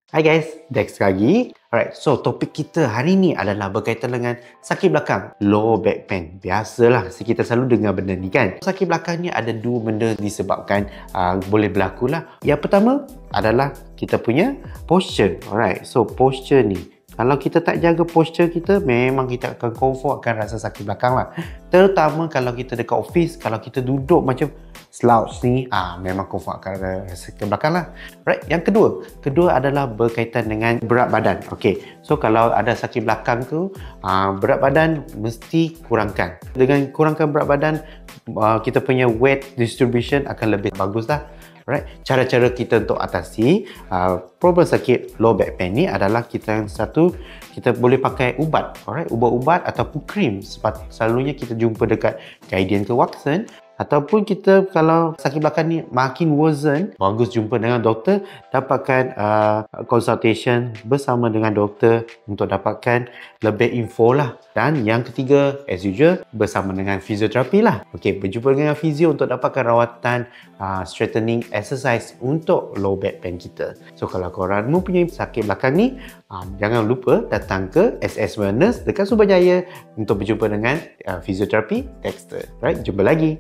Hai guys, Dex lagi. Alright, so topik kita hari ni adalah berkaitan dengan sakit belakang, low back pain. Biasalah, kita selalu dengar benda ni kan. Sakit belakang ni ada dua benda disebabkan boleh berlaku lah. Yang pertama adalah kita punya posture. Alright, so posture ni, kalau kita tak jaga posture kita, memang kita akan confirm akan rasa sakit belakang lah. Terutama kalau kita dekat office, kalau kita duduk macam slouch ni, memang confirm akan rasa sakit belakang lah. Right, yang kedua adalah berkaitan dengan berat badan. Okay, so kalau ada sakit belakang tu, berat badan mesti kurangkan. Dengan kurangkan berat badan, kita punya weight distribution akan lebih bagus lah. Right. Cara-cara kita untuk atasi problem sakit low back pain ni adalah kita boleh pakai ubat, alright, ubat-ubat ataupun krim. Selalunya kita jumpa dekat Guardian ke Watson, ataupun kita kalau sakit belakang ni makin worsen, bagus jumpa dengan doktor, dapatkan consultation bersama dengan doktor untuk dapatkan lebih info lah. Dan yang ketiga, as usual, bersama dengan fizioterapi lah. Okey, berjumpa dengan fizio untuk dapatkan rawatan straightening exercise untuk low back pain kita. So kalau korang mempunyai sakit belakang ni, jangan lupa datang ke SS Wellness dekat Subrajaya untuk berjumpa dengan fizioterapi Dexter. Right, jumpa lagi.